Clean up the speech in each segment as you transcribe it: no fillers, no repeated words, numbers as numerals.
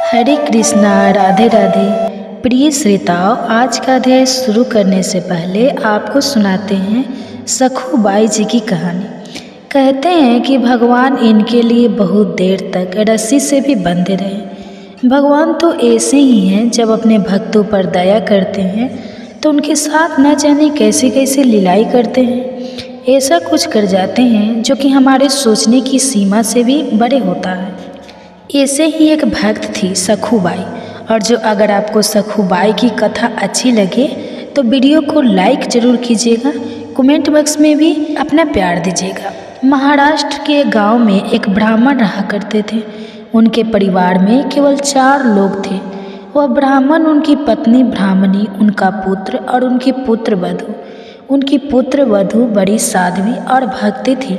हरे कृष्णा, राधे राधे। प्रिय श्रोताओं, आज का अध्याय शुरू करने से पहले आपको सुनाते हैं सखूबाई जी की कहानी। कहते हैं कि भगवान इनके लिए बहुत देर तक रस्सी से भी बंधे रहे। भगवान तो ऐसे ही हैं, जब अपने भक्तों पर दया करते हैं तो उनके साथ न जाने कैसे कैसे लीलाई करते हैं। ऐसा कुछ कर जाते हैं जो कि हमारे सोचने की सीमा से भी बड़े होता है। ऐसे ही एक भक्त थी सखूबाई, और जो अगर आपको सखूबाई की कथा अच्छी लगे तो वीडियो को लाइक ज़रूर कीजिएगा, कमेंट बॉक्स में भी अपना प्यार दीजिएगा। महाराष्ट्र के गांव में एक ब्राह्मण रहा करते थे। उनके परिवार में केवल 4 लोग थे। वह ब्राह्मण, उनकी पत्नी ब्राह्मणी, उनका पुत्र और उनकी पुत्र वधू। उनकी पुत्र वधू बड़ी साध्वी और भक्ति थी,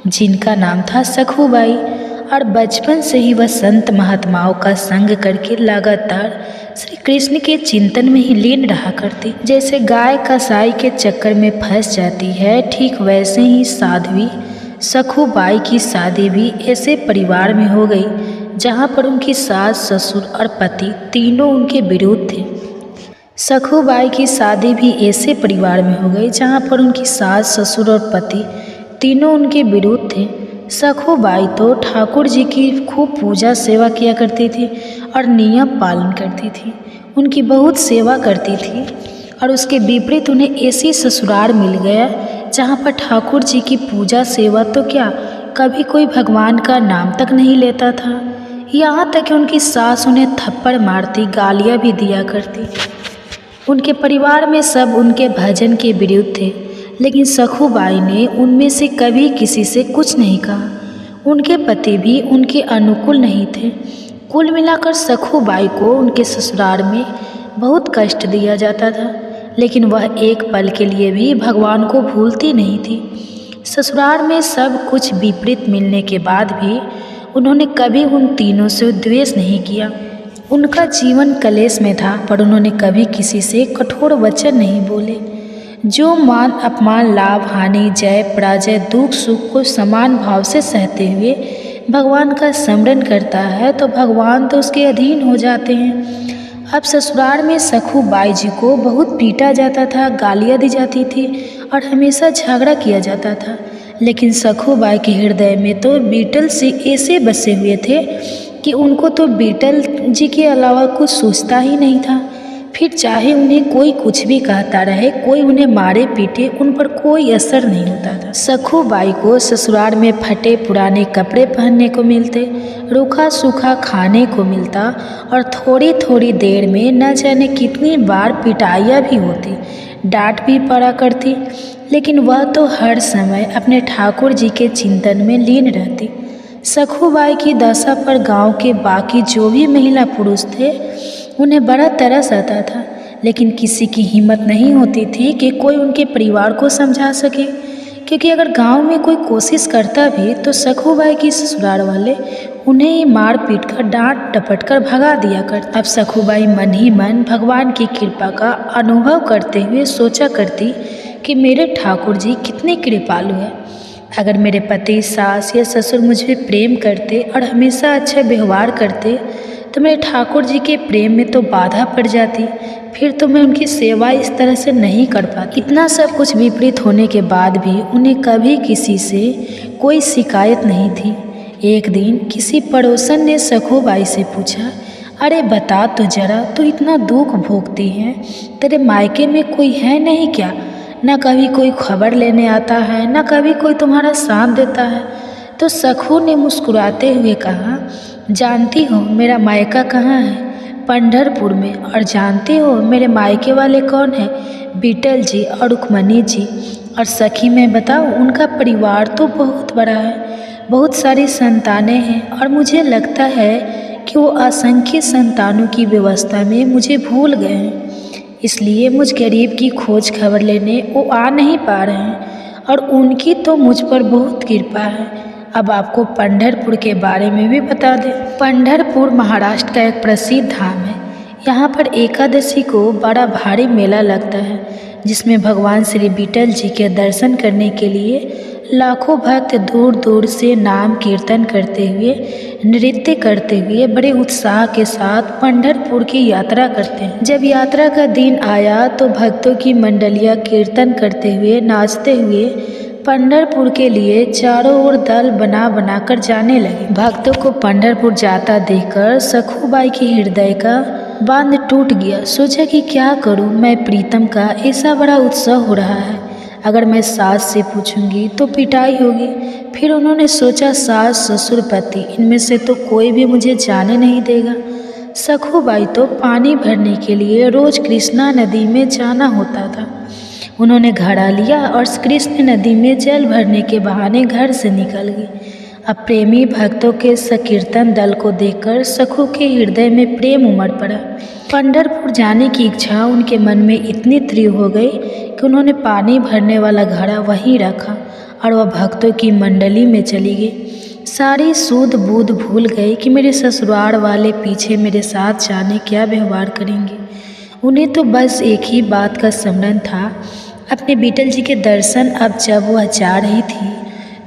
जिनका नाम था सखूबाई। और बचपन से ही वह संत महात्माओं का संग करके लगातार श्री कृष्ण के चिंतन में ही लीन रहा करती। जैसे गाय कसाई के चक्कर में फंस जाती है, ठीक वैसे ही साध्वी सखूबाई की शादी भी ऐसे परिवार में हो गई जहाँ पर उनकी सास, ससुर और पति तीनों उनके विरुद्ध थे। सखूबाई की शादी भी ऐसे परिवार में हो गई जहाँ पर उनकी सास, ससुर और पति तीनों उनके विरुद्ध थे। सखूबाई तो ठाकुर जी की खूब पूजा सेवा किया करती थी और नियम पालन करती थी। उनकी बहुत सेवा करती थी, और उसके विपरीत उन्हें ऐसी ससुराल मिल गया जहाँ पर ठाकुर जी की पूजा सेवा तो क्या, कभी कोई भगवान का नाम तक नहीं लेता था। यहाँ तक कि उनकी सास उन्हें थप्पड़ मारती, गालियाँ भी दिया करती। उनके परिवार में सब उनके भजन के विरुद्ध थे, लेकिन सखूबाई ने उनमें से कभी किसी से कुछ नहीं कहा। उनके पति भी उनके अनुकूल नहीं थे। कुल मिलाकर सखूबाई को उनके ससुराल में बहुत कष्ट दिया जाता था, लेकिन वह एक पल के लिए भी भगवान को भूलती नहीं थी। ससुराल में सब कुछ विपरीत मिलने के बाद भी उन्होंने कभी उन तीनों से द्वेष नहीं किया। उनका जीवन कलेश में था, पर उन्होंने कभी किसी से कठोर वचन नहीं बोले। जो मान अपमान, लाभ हानि, जय पराजय, दुख सुख को समान भाव से सहते हुए भगवान का स्मरण करता है, तो भगवान तो उसके अधीन हो जाते हैं। अब ससुराल में सखूबाई जी को बहुत पीटा जाता था, गालियाँ दी जाती थी और हमेशा झगड़ा किया जाता था। लेकिन सखूबाई के हृदय में तो बीटल से ऐसे बसे हुए थे कि उनको तो बीटल जी के अलावा कुछ सोचता ही नहीं था। फिर चाहे उन्हें कोई कुछ भी कहता रहे, कोई उन्हें मारे पीटे, उन पर कोई असर नहीं होता था। सखूबाई को ससुराल में फटे पुराने कपड़े पहनने को मिलते, रूखा सूखा खाने को मिलता, और थोड़ी थोड़ी देर में न जाने कितनी बार पिटाइयाँ भी होती, डांट भी पड़ा करती। लेकिन वह तो हर समय अपने ठाकुर जी के चिंतन में लीन रहती। सखूबाई की दशा पर गांव के बाकी जो भी महिला पुरुष थे, उन्हें बड़ा तरस आता था, लेकिन किसी की हिम्मत नहीं होती थी कि कोई उनके परिवार को समझा सके, क्योंकि अगर गांव में कोई कोशिश करता भी तो सखूबाई की ससुराल वाले उन्हें मार पीट कर, डांट डपट कर भगा दिया करते। अब सखूबाई मन ही मन भगवान की कृपा का अनुभव करते हुए सोचा करती कि मेरे ठाकुर जी कितने कृपालु हैं। अगर मेरे पति, सास या ससुर मुझ पर प्रेम करते और हमेशा अच्छा व्यवहार करते तो मेरे ठाकुर जी के प्रेम में तो बाधा पड़ जाती, फिर तो मैं उनकी सेवा इस तरह से नहीं कर पाती। इतना सब कुछ विपरीत होने के बाद भी उन्हें कभी किसी से कोई शिकायत नहीं थी। एक दिन किसी पड़ोसन ने सखूबाई से पूछा, अरे बता तो जरा, तू इतना दुख भोगती है, तेरे मायके में कोई है नहीं क्या? न कभी कोई खबर लेने आता है, न कभी कोई तुम्हारा साथ देता है। तो सखू ने मुस्कुराते हुए कहा, जानती हो मेरा मायका कहाँ है? पंढरपुर में। और जानती हो मेरे मायके वाले कौन है? बीटल जी और रुक्मणी जी। और सखी मैं बताऊँ, उनका परिवार तो बहुत बड़ा है, बहुत सारी संतानें हैं, और मुझे लगता है कि वो असंख्य संतानों की व्यवस्था में मुझे भूल गए हैं, इसलिए मुझ गरीब की खोज खबर लेने वो आ नहीं पा रहे हैं, और उनकी तो मुझ पर बहुत कृपा है। अब आपको पंढरपुर के बारे में भी बता दें। पंढरपुर महाराष्ट्र का एक प्रसिद्ध धाम है। यहाँ पर एकादशी को बड़ा भारी मेला लगता है, जिसमें भगवान श्री बीटल जी के दर्शन करने के लिए लाखों भक्त दूर दूर से नाम कीर्तन करते हुए, नृत्य करते हुए बड़े उत्साह के साथ पंढरपुर की यात्रा करते हैं। जब यात्रा का दिन आया तो भक्तों की मंडलियां कीर्तन करते हुए, नाचते हुए पंढरपुर के लिए चारों ओर दल बना बनाकर जाने लगे। भक्तों को पंढरपुर जाता देखकर सखूबाई की हृदय का बांध टूट गया। सोचा कि क्या करूं, मैं प्रीतम का ऐसा बड़ा उत्सव हो रहा है, अगर मैं सास से पूछूंगी तो पिटाई होगी। फिर उन्होंने सोचा सास, ससुर, पति, इनमें से तो कोई भी मुझे जाने नहीं देगा। सखूबाई तो पानी भरने के लिए रोज कृष्णा नदी में जाना होता था। उन्होंने घड़ा लिया और कृष्ण नदी में जल भरने के बहाने घर से निकल गई। अब प्रेमी भक्तों के संकीर्तन दल को देखकर सखू के हृदय में प्रेम उमड़ पड़ा। पंढरपुर जाने की इच्छा उनके मन में इतनी तीव्र हो गई कि उन्होंने पानी भरने वाला घड़ा वहीं रखा और वह भक्तों की मंडली में चली गई। सारी सूध बूध भूल गए कि मेरे ससुराल वाले पीछे मेरे साथ जाने क्या व्यवहार करेंगे। उन्हें तो बस एक ही बात का स्मरण था, अपने बीटल जी के दर्शन। अब जब वह जा रही थी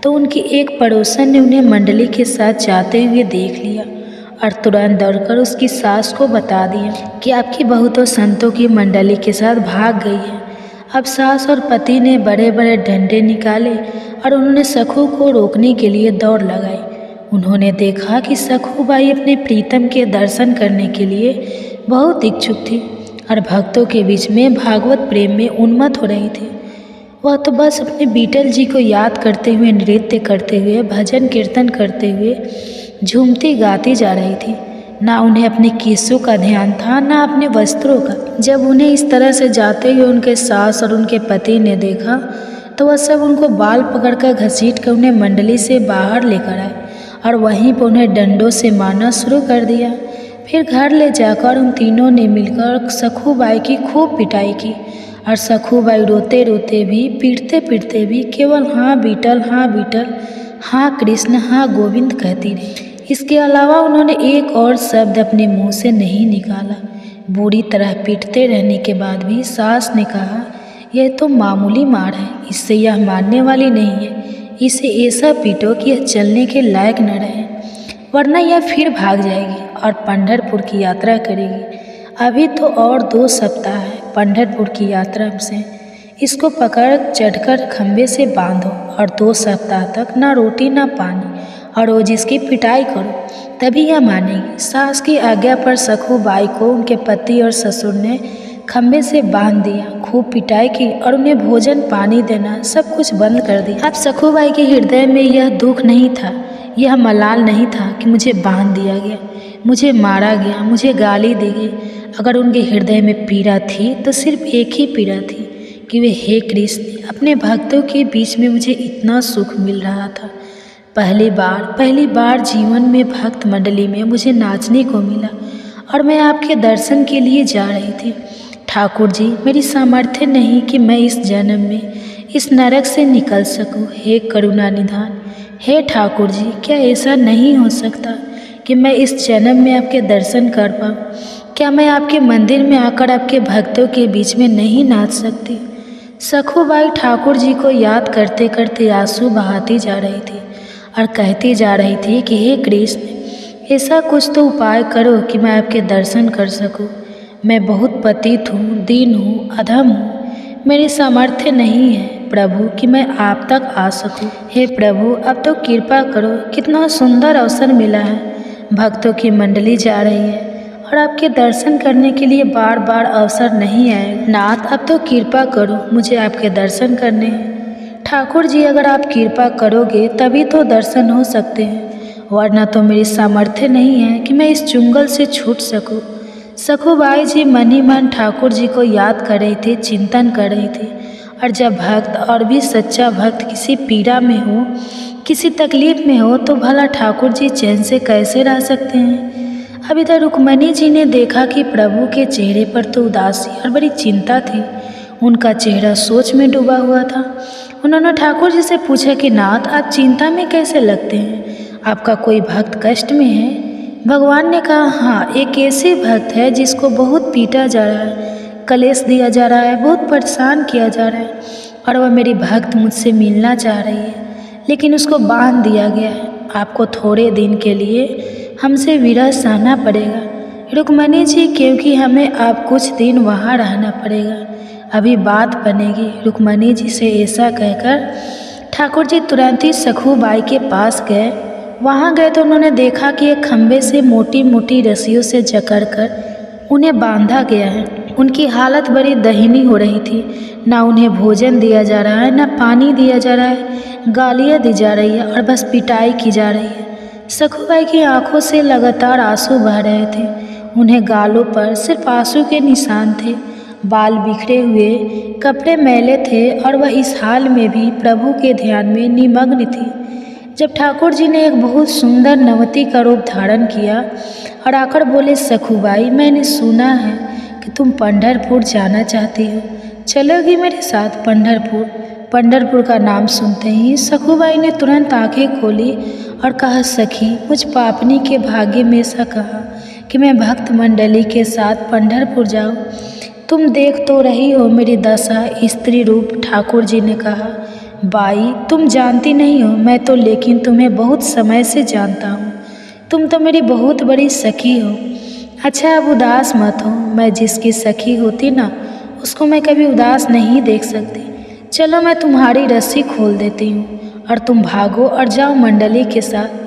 तो उनकी एक पड़ोसन ने उन्हें मंडली के साथ जाते हुए देख लिया और तुरंत दौड़कर उसकी सास को बता दिया कि आपकी बहू तो संतों की मंडली के साथ भाग गई है। अब सास और पति ने बड़े बड़े डंडे निकाले और उन्होंने सखू को रोकने के लिए दौड़ लगाई। उन्होंने देखा कि सखूबाई अपने प्रीतम के दर्शन करने के लिए बहुत इच्छुक थी और भक्तों के बीच में भागवत प्रेम में उन्मत्त हो रही थी। वह तो बस अपने बीटल जी को याद करते हुए, नृत्य करते हुए, भजन कीर्तन करते हुए झूमती गाती जा रही थी। ना उन्हें अपने केसों का ध्यान था, ना अपने वस्त्रों का। जब उन्हें इस तरह से जाते हुए उनके सास और उनके पति ने देखा तो वह सब उनको बाल पकड़कर घसीट कर उन्हें मंडली से बाहर लेकर आए और वहीं पर उन्हें डंडों से मारना शुरू कर दिया। फिर घर ले जाकर उन तीनों ने मिलकर सखूबाई की खूब पिटाई की और सखूबाई रोते रोते भी, पीटते पीटते भी केवल हाँ बीटल, हाँ बीटल, हाँ कृष्ण, हाँ गोविंद कहती रही। इसके अलावा उन्होंने एक और शब्द अपने मुंह से नहीं निकाला। बुरी तरह पीटते रहने के बाद भी सास ने कहा, यह तो मामूली मार है, इससे यह मारने वाली नहीं है। इसे ऐसा पीटो कि यह चलने के लायक न रहे, वरना यह फिर भाग जाएगी और पंढरपुर की यात्रा करेगी। अभी तो और 2 सप्ताह है पंढरपुर की यात्रा से। इसको पकड़ चढ़कर खंबे से बांधो और 2 सप्ताह तक ना रोटी ना पानी और रोज इसकी पिटाई करो, तभी यह मानेगी। सास की आज्ञा पर सखूबाई को उनके पति और ससुर ने खंबे से बांध दिया, खूब पिटाई की और उन्हें भोजन पानी देना सब कुछ बंद कर दिया। अब सखूबाई के हृदय में यह दुख नहीं था, यह मलाल नहीं था कि मुझे बांध दिया गया, मुझे मारा गया, मुझे गाली दी गई। अगर उनके हृदय में पीड़ा थी तो सिर्फ एक ही पीड़ा थी कि वे, हे कृष्ण, अपने भक्तों के बीच में मुझे इतना सुख मिल रहा था। पहली बार जीवन में भक्त मंडली में मुझे नाचने को मिला और मैं आपके दर्शन के लिए जा रही थी। ठाकुर जी, मेरी सामर्थ्य नहीं कि मैं इस जन्म में इस नरक से निकल सकूं। हे करुणा निधान, हे ठाकुर जी, क्या ऐसा नहीं हो सकता कि मैं इस जन्म में आपके दर्शन कर पाऊँ? क्या मैं आपके मंदिर में आकर आपके भक्तों के बीच में नहीं नाच सकती? सखूबाई ठाकुर जी को याद करते करते आंसू बहाती जा रही थी और कहती जा रही थी कि हे कृष्ण, ऐसा कुछ तो उपाय करो कि मैं आपके दर्शन कर सकूं। मैं बहुत पतित हूँ, दीन हूँ, अधम हूँ, मेरी सामर्थ्य नहीं है प्रभु कि मैं आप तक आ सकूं। हे प्रभु, अब तो कृपा करो। कितना सुंदर अवसर मिला है, भक्तों की मंडली जा रही है और आपके दर्शन करने के लिए बार बार अवसर नहीं आएगा। नाथ, अब तो कृपा करो, मुझे आपके दर्शन करने हैं। ठाकुर जी, अगर आप कृपा करोगे तभी तो दर्शन हो सकते हैं, वरना तो मेरी सामर्थ्य नहीं है कि मैं इस चुंगल से छूट सकूं। सखूबाई जी मन ही मन ठाकुर जी को याद कर रही थी, चिंतन कर रही थी। और जब भक्त और भी सच्चा भक्त किसी पीड़ा में हो, किसी तकलीफ में हो, तो भला ठाकुर जी चैन से कैसे रह सकते हैं? अब इधर रुक्मणी जी ने देखा कि प्रभु के चेहरे पर तो उदासी और बड़ी चिंता थी। उनका चेहरा सोच में डूबा हुआ था। उन्होंने ठाकुर जी से पूछा कि नाथ, आप चिंता में कैसे लगते हैं? आपका कोई भक्त कष्ट में है? भगवान ने कहा, हाँ, एक ऐसे भक्त है जिसको बहुत पीटा जा रहा है, कलेश दिया जा रहा है, बहुत परेशान किया जा रहा है और वह मेरी भक्त मुझसे मिलना चाह रही है। लेकिन उसको बांध दिया गया है। आपको थोड़े दिन के लिए हमसे विरह सहना पड़ेगा रुक्मणी जी, क्योंकि हमें अब कुछ दिन वहाँ रहना पड़ेगा। अभी बात बनेगी। रुक्मणी जी से ऐसा कहकर ठाकुर जी तुरंत ही सखूबाई के पास गए। वहाँ गए तो उन्होंने देखा कि एक खम्भे से मोटी मोटी रस्सियों से जकड़ कर उन्हें बांधा गया है। उनकी हालत बड़ी दयनीय हो रही थी। ना उन्हें भोजन दिया जा रहा है, ना पानी दिया जा रहा है, गालियाँ दी जा रही है और बस पिटाई की जा रही है। सखूबाई की आंखों से लगातार आंसू बह रहे थे। उन्हें गालों पर सिर्फ आंसू के निशान थे। बाल बिखरे हुए, कपड़े मैले थे और वह इस हाल में भी प्रभु के ध्यान में निमग्न थी। जब ठाकुर जी ने एक बहुत सुंदर नवती का रूप धारण किया और आकर बोले, सखूबाई, मैंने सुना है कि तुम पंढरपुर जाना चाहती हो, चलोगी मेरे साथ पंढरपुर? पंढरपुर का नाम सुनते ही सखूबाई ने तुरंत आंखें खोली और कहा, सखी, मुझ पापनी के भाग्य में ऐसा कहा कि मैं भक्त मंडली के साथ पंढरपुर जाऊँ। तुम देख तो रही हो मेरी दशा, स्त्री रूप। ठाकुर जी ने कहा, बाई, तुम जानती नहीं हो मैं तो, लेकिन तुम्हें बहुत समय से जानता हूँ। तुम तो मेरी बहुत बड़ी सखी हो। अच्छा, अब उदास मत हो। मैं जिसकी सखी होती ना, उसको मैं कभी उदास नहीं देख सकती। चलो मैं तुम्हारी रस्सी खोल देती हूँ और तुम भागो और जाओ मंडली के साथ।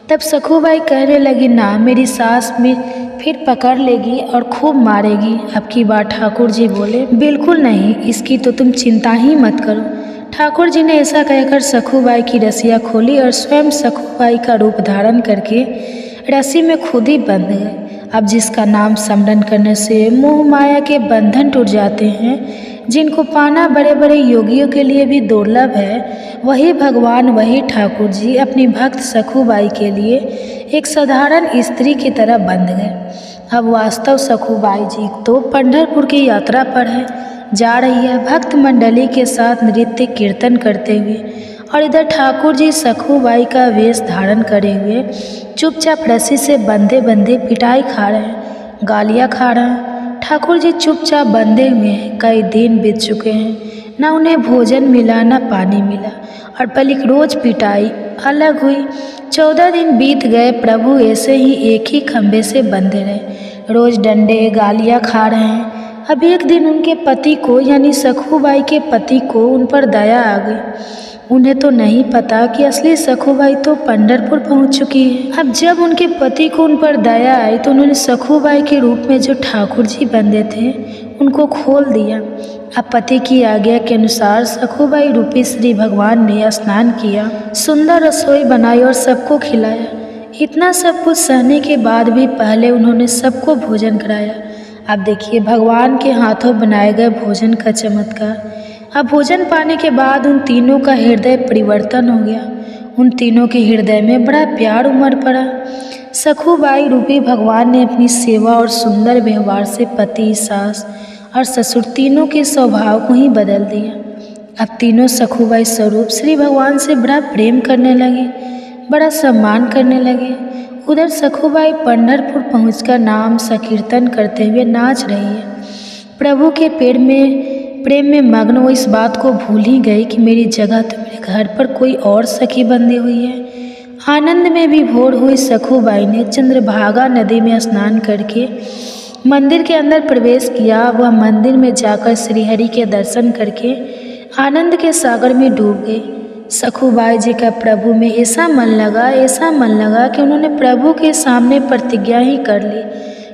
तब सखूबाई कहने लगी, ना, मेरी सास में फिर पकड़ लेगी और खूब मारेगी। अब की बार ठाकुर जी बोले, बिल्कुल नहीं, इसकी तो तुम चिंता ही मत करो। ठाकुर जी ने ऐसा कहकर सखूबाई की रस्सियाँ खोली और स्वयं सखूबाई का रूप धारण करके रस्सी में खुद ही बंध गए। अब जिसका नाम स्मरण करने से मोह माया के बंधन टूट जाते हैं, जिनको पाना बड़े बड़े योगियों के लिए भी दुर्लभ है, वही भगवान, वही ठाकुर जी अपनी भक्त सखूबाई के लिए एक साधारण स्त्री की तरह बंध गए। अब वास्तव सखूबाई जी तो पंढरपुर की यात्रा पर है, जा रही है भक्त मंडली के साथ नृत्य कीर्तन करते हुए, और इधर ठाकुर जी सखूबाई का वेश धारण करे हुए चुपचाप रस्सी से बंधे बंधे पिटाई खा रहे हैं, गालियाँ खा रहे हैं। ठाकुर जी चुपचाप बंधे हुए हैं। कई दिन बीत चुके हैं, ना उन्हें भोजन मिला, ना पानी मिला, और बल्कि रोज पिटाई अलग हुई। 14 दिन बीत गए। प्रभु ऐसे ही एक ही खम्भे से बंधे रहे, रोज डंडे गालियाँ खा रहे हैं। अब एक दिन उनके पति को, यानी सखूबाई के पति को, उन पर दया आ गई। उन्हें तो नहीं पता कि असली सखूबाई तो पंढरपुर पहुंच चुकी है। अब जब उनके पति को उन पर दया आई तो उन्होंने सखूबाई के रूप में जो ठाकुर जी बंधे थे उनको खोल दिया। अब पति की आज्ञा के अनुसार सखूबाई रूपी श्री भगवान ने स्नान किया, सुंदर रसोई बनाई और सबको खिलाया। इतना सब कुछ सहने के बाद भी पहले उन्होंने सबको भोजन कराया। अब देखिए भगवान के हाथों बनाए गए भोजन का चमत्कार। अब भोजन पाने के बाद उन तीनों का हृदय परिवर्तन हो गया। उन तीनों के हृदय में बड़ा प्यार उमड़ पड़ा। सखूबाई रूपी भगवान ने अपनी सेवा और सुंदर व्यवहार से पति, सास और ससुर तीनों के स्वभाव को ही बदल दिया। अब तीनों सखूबाई स्वरूप श्री भगवान से बड़ा प्रेम करने लगे, बड़ा सम्मान करने लगे। उधर सखूबाई पंढरपुर पहुंचकर नाम संकीर्तन करते हुए नाच रही है। प्रभु के प्रेम में मग्न वो इस बात को भूल ही गई कि मेरी जगह तो मेरे घर पर कोई और सखी बंधी हुई है। आनंद में भी भोर हुई सखूबाई ने चंद्रभागा नदी में स्नान करके मंदिर के अंदर प्रवेश किया। वह मंदिर में जाकर श्रीहरि के दर्शन करके आनंद के सागर में डूब गई। सखूबाई जी का प्रभु में ऐसा मन लगा कि उन्होंने प्रभु के सामने प्रतिज्ञा ही कर ली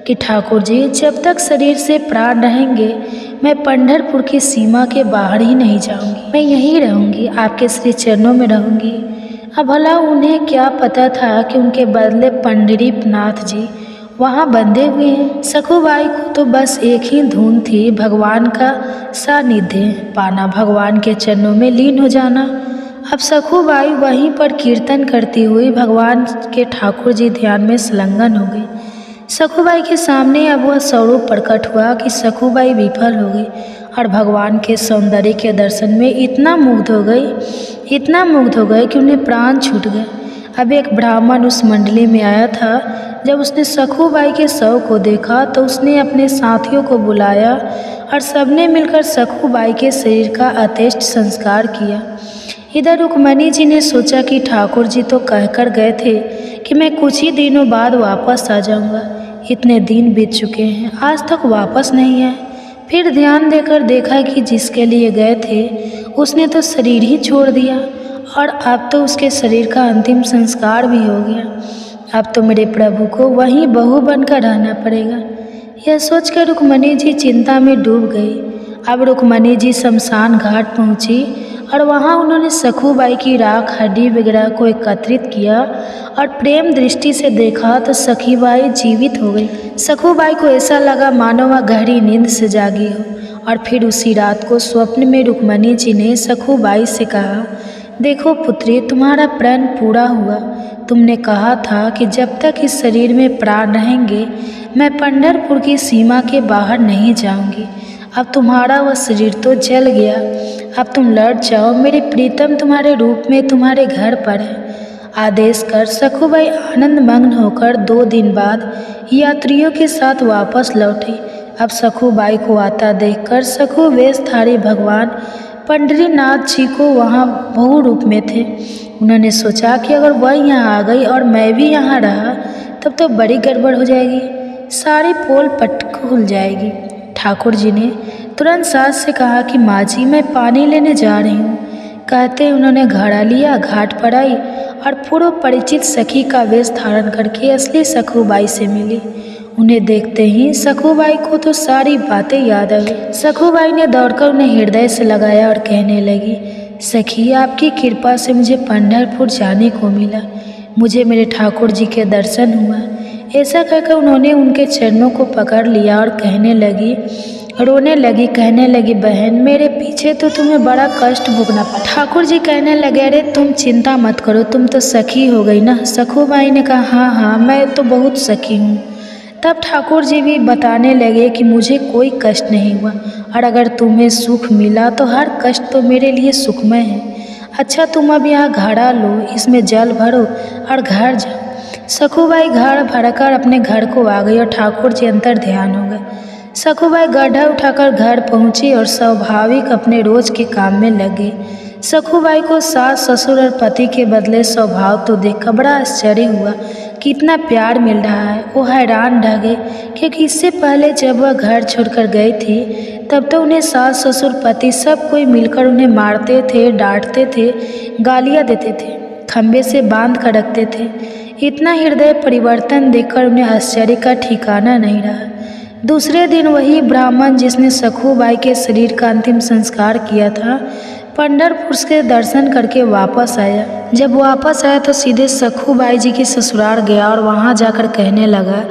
कि ठाकुर जी, जब तक शरीर से प्राण रहेंगे मैं पंढरपुर की सीमा के बाहर ही नहीं जाऊंगी, मैं यहीं रहूंगी, आपके श्री चरणों में रहूंगी। अब भला उन्हें क्या पता था कि उनके बदले पंडरीनाथ जी वहाँ बंधे हुए हैं। सखूबाई को तो बस एक ही धुन थी, भगवान का सानिध्य पाना, भगवान के चरणों में लीन हो जाना। अब सखूबाई वहीं पर कीर्तन करती हुई भगवान के ठाकुर जी ध्यान में संलग्न हो गई। सखूबाई के सामने अब वह स्वरूप प्रकट हुआ कि सखूबाई विफल हो गई और भगवान के सौंदर्य के दर्शन में इतना मुग्ध हो गई कि उन्हें प्राण छूट गए। अब एक ब्राह्मण उस मंडली में आया था। जब उसने सखूबाई के शव को देखा तो उसने अपने साथियों को बुलाया और सबने मिलकर सखूबाई के शरीर का अंत्येष्टि संस्कार किया। इधर रुक्मणी जी ने सोचा कि ठाकुर जी तो कहकर गए थे कि मैं कुछ ही दिनों बाद वापस आ जाऊंगा। इतने दिन बीत चुके हैं, आज तक वापस नहीं आए। फिर ध्यान देकर देखा कि जिसके लिए गए थे उसने तो शरीर ही छोड़ दिया और अब तो उसके शरीर का अंतिम संस्कार भी हो गया। अब तो मेरे प्रभु को वहीं बहू बनकर रहना पड़ेगा। यह सोचकर रुक्मणी जी चिंता में डूब गई। अब रुक्मणी जी शमशान घाट पहुंची और वहां उन्होंने सखूबाई की राख हड्डी वगैरह को एकत्रित किया और प्रेम दृष्टि से देखा तो सखीबाई जीवित हो गई। सखूबाई को ऐसा लगा मानो वह गहरी नींद से जागी हो। और फिर उसी रात को स्वप्न में रुक्मणी जी ने सखूबाई से कहा, देखो पुत्री, तुम्हारा प्रण पूरा हुआ। तुमने कहा था कि जब तक इस शरीर में प्राण रहेंगे मैं पंढरपुर की सीमा के बाहर नहीं जाऊंगी। अब तुम्हारा वह शरीर तो जल गया, अब तुम लौट जाओ। मेरे प्रीतम तुम्हारे रूप में तुम्हारे घर पर है। आदेश कर सखूबाई आनंद मग्न होकर 2 दिन बाद यात्रियों के साथ वापस लौटी। अब सखूबाई को आता देखकर सखू वेशधारी भगवान पंडरीनाथ जी को वहाँ बहु रूप में थे। उन्होंने सोचा कि अगर वह यहाँ आ गई और मैं भी यहाँ रहा तब तो बड़ी गड़बड़ हो जाएगी, सारी पोल पट खुल जाएगी। ठाकुर जी ने तुरंत सास से कहा कि माँ जी, मैं पानी लेने जा रही हूँ। कहते उन्होंने घड़ा लिया, घाट पर आई और पूर्व परिचित सखी का वेश धारण करके असली सखूबाई से मिली। उन्हें देखते ही सखूबाई को तो सारी बातें याद आ गई। सखूबाई ने दौड़कर उन्हें हृदय से लगाया और कहने लगी, सखी, आपकी कृपा से मुझे पंढरपुर जाने को मिला, मुझे मेरे ठाकुर जी के दर्शन हुआ। ऐसा कहकर उन्होंने उनके चरणों को पकड़ लिया और रोने लगी, कहने लगी, बहन, मेरे पीछे तो तुम्हें बड़ा कष्ट भोगना पड़ा। ठाकुर जी कहने लगे, अरे तुम चिंता मत करो, तुम तो सखी हो गई ना। सखूबाई ने कहा, हाँ हाँ, मैं तो बहुत सखी हूँ। तब ठाकुर जी भी बताने लगे कि मुझे कोई कष्ट नहीं हुआ और अगर तुम्हें सुख मिला तो हर कष्ट तो मेरे लिए सुखमय है। अच्छा, तुम अब यहाँ घड़ा लो, इसमें जल भरो और घर जाओ। सखूबाई घड़ा भरकर अपने घर को आ गई और ठाकुर जी अंतर ध्यान हो गए। सखूबाई गड्ढा उठाकर घर पहुंची और स्वाभाविक अपने रोज के काम में लग गई। सखूबाई को सास ससुर और पति के बदले स्वभाव तो देखकर बड़ा आश्चर्य हुआ कि इतना प्यार मिल रहा है। वो हैरान रह गए क्योंकि इससे पहले जब वह घर छोड़कर गई थी तब तो उन्हें सास ससुर पति सब कोई मिलकर उन्हें मारते थे, डांटते थे, गालियाँ देते थे, खंबे से बांध कर रखते थे। इतना हृदय परिवर्तन देखकर उन्हें आश्चर्य का ठिकाना नहीं रहा। दूसरे दिन वही ब्राह्मण जिसने सखूबाई के शरीर का अंतिम संस्कार किया था पंढरपुर के दर्शन करके वापस आया। जब वापस आया तो सीधे सखूबाई जी की ससुराल गया और वहां जाकर कहने लगा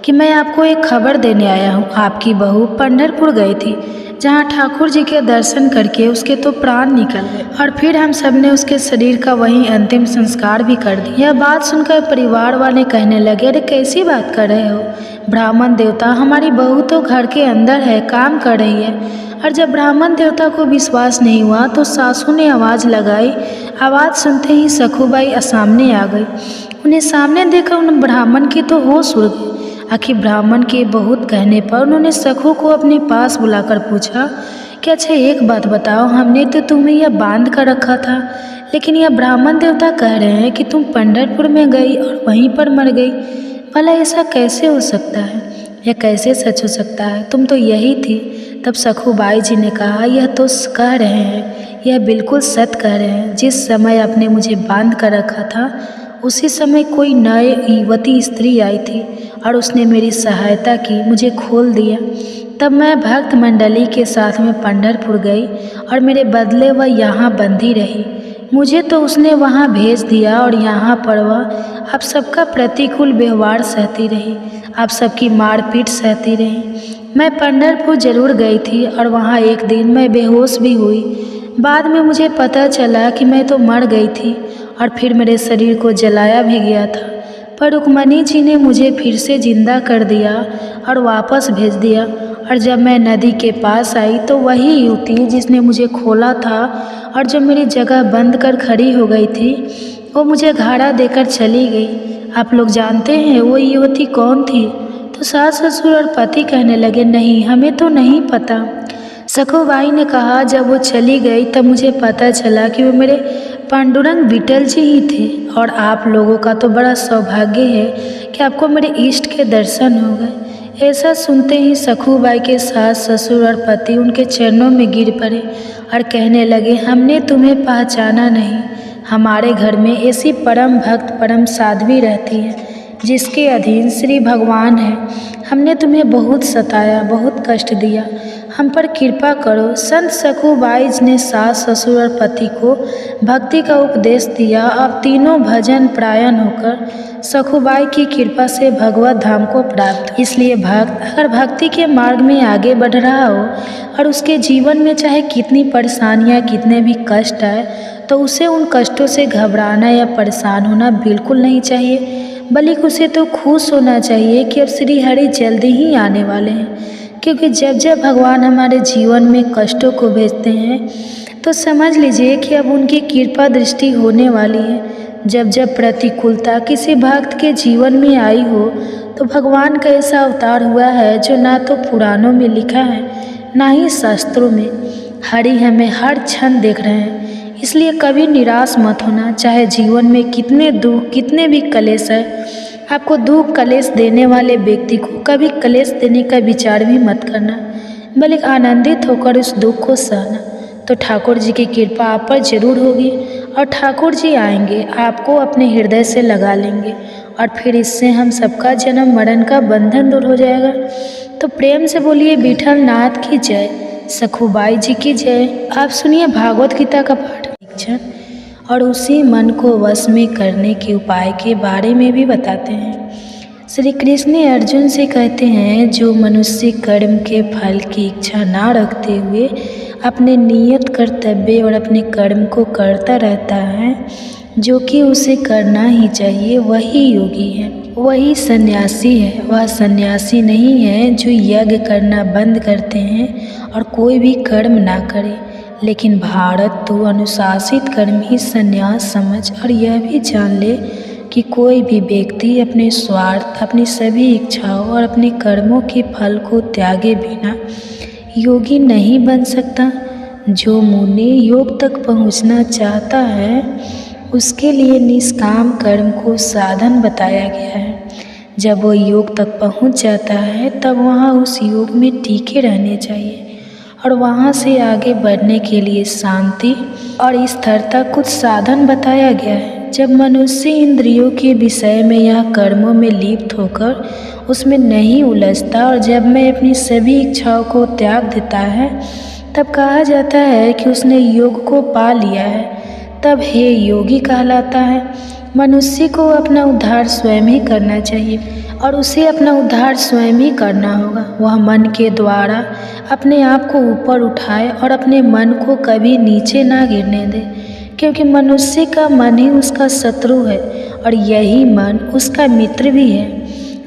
कि मैं आपको एक खबर देने आया हूँ। आपकी बहू पंढरपुर गई थी, जहाँ ठाकुर जी के दर्शन करके उसके तो प्राण निकल गए और फिर हम सब ने उसके शरीर का वहीं अंतिम संस्कार भी कर दिया। यह बात सुनकर परिवार वाले कहने लगे, अरे कैसी बात कर रहे हो ब्राह्मण देवता, हमारी बहू तो घर के अंदर है, काम कर रही है। और जब ब्राह्मण देवता को विश्वास नहीं हुआ तो सासू ने आवाज़ लगाई। आवाज़ सुनते ही सखूबाई सामने आ गई। उन्हें सामने देखकर उन ब्राह्मण की तो होश उड़ गई। आखिर ब्राह्मण के बहुत कहने पर उन्होंने सखू को अपने पास बुलाकर पूछा कि अच्छा एक बात बताओ, हमने तो तुम्हें यह बांध कर रखा था, लेकिन यह ब्राह्मण देवता कह रहे हैं कि तुम पंढरपुर में गई और वहीं पर मर गई। भला ऐसा कैसे हो सकता है, यह कैसे सच हो सकता है, तुम तो यही थी। तब सखूबाई जी ने कहा, यह तो कह रहे हैं, यह बिल्कुल सत्य कह रहे हैं। जिस समय आपने मुझे बांध कर रखा था उसी समय कोई नए युवती स्त्री आई थी और उसने मेरी सहायता की, मुझे खोल दिया। तब मैं भक्त मंडली के साथ में पंढरपुर गई और मेरे बदले वह यहाँ बंधी रही। मुझे तो उसने वहाँ भेज दिया और यहाँ पर वह आप सबका प्रतिकूल व्यवहार सहती रही, आप सबकी मारपीट सहती रही। मैं पंढरपुर जरूर गई थी और वहाँ एक दिन मैं बेहोश भी हुई। बाद में मुझे पता चला कि मैं तो मर गई थी और फिर मेरे शरीर को जलाया भी गया था, पर रुक्मणी जी ने मुझे फिर से जिंदा कर दिया और वापस भेज दिया। और जब मैं नदी के पास आई तो वही युवती जिसने मुझे खोला था और जो मेरी जगह बंद कर खड़ी हो गई थी वो मुझे घाड़ा देकर चली गई। आप लोग जानते हैं वो युवती कौन थी? तो सास ससुर और पति कहने लगे, नहीं, हमें तो नहीं पता। सखूबाई ने कहा, जब वो चली गई तब मुझे पता चला कि वो मेरे पांडुरंग विठल जी ही थे और आप लोगों का तो बड़ा सौभाग्य है कि आपको मेरे इष्ट के दर्शन हो गए। ऐसा सुनते ही सखूबाई के सास ससुर और पति उनके चरणों में गिर पड़े और कहने लगे, हमने तुम्हें पहचाना नहीं। हमारे घर में ऐसी परम भक्त परम साध्वी रहती है जिसके अधीन श्री भगवान है। हमने तुम्हें बहुत सताया, बहुत कष्ट दिया, हम पर कृपा करो। संत सखूबाई ने सास ससुर और पति को भक्ति का उपदेश दिया। अब तीनों भजन परायण होकर सखूबाई की कृपा से भगवत धाम को प्राप्त। इसलिए भक्त अगर भक्ति के मार्ग में आगे बढ़ रहा हो और उसके जीवन में चाहे कितनी परेशानियां कितने भी कष्ट आए तो उसे उन कष्टों से घबराना या परेशान होना बिल्कुल नहीं चाहिए, बल्कि उसे तो खुश होना चाहिए कि अब श्री हरि जल्दी ही आने वाले हैं। क्योंकि जब जब भगवान हमारे जीवन में कष्टों को भेजते हैं तो समझ लीजिए कि अब उनकी कृपा दृष्टि होने वाली है। जब जब प्रतिकूलता किसी भक्त के जीवन में आई हो तो भगवान का ऐसा अवतार हुआ है जो ना तो पुराणों में लिखा है ना ही शास्त्रों में। हरि हमें हर क्षण देख रहे हैं, इसलिए कभी निराश मत होना। चाहे जीवन में कितने दुख कितने भी कलेश है, आपको दुख कलेश देने वाले व्यक्ति को कभी कलेश देने का विचार भी मत करना, बल्कि आनंदित होकर उस दुख को सहना। तो ठाकुर जी की कृपा आप पर जरूर होगी और ठाकुर जी आएंगे, आपको अपने हृदय से लगा लेंगे और फिर इससे हम सबका जन्म मरण का बंधन दूर हो जाएगा। तो प्रेम से बोलिए विठल नाथ की जय, सखूबाई जी की जय। आप सुनिए भागवत गीता का पाठ और उसी मन को वश में करने के उपाय के बारे में भी बताते हैं। श्री कृष्ण अर्जुन से कहते हैं, जो मनुष्य कर्म के फल की इच्छा ना रखते हुए अपने नियत कर्तव्य और अपने कर्म को करता रहता है, जो कि उसे करना ही चाहिए, वही योगी है, वही सन्यासी है। वह सन्यासी नहीं है जो यज्ञ करना बंद करते हैं और कोई भी कर्म ना करे। लेकिन भारत तो अनुशासित कर्म ही संन्यास समझ और यह भी जान ले कि कोई भी व्यक्ति अपने स्वार्थ, अपनी सभी इच्छाओं और अपने कर्मों के फल को त्यागे बिना योगी नहीं बन सकता। जो मुनि योग तक पहुंचना चाहता है उसके लिए निष्काम कर्म को साधन बताया गया है। जब वो योग तक पहुंच जाता है तब वहाँ उस योग में टिके रहने चाहिए और वहाँ से आगे बढ़ने के लिए शांति और स्थिरता कुछ साधन बताया गया है। जब मनुष्य इंद्रियों के विषय में या कर्मों में लिप्त होकर उसमें नहीं उलझता और जब मैं अपनी सभी इच्छाओं को त्याग देता है तब कहा जाता है कि उसने योग को पा लिया है, तब हे योगी कहलाता है। मनुष्य को अपना उद्धार स्वयं ही करना चाहिए और उसे अपना उद्धार स्वयं ही करना होगा। वह मन के द्वारा अपने आप को ऊपर उठाए और अपने मन को कभी नीचे ना गिरने दे, क्योंकि मनुष्य का मन ही उसका शत्रु है और यही मन उसका मित्र भी है।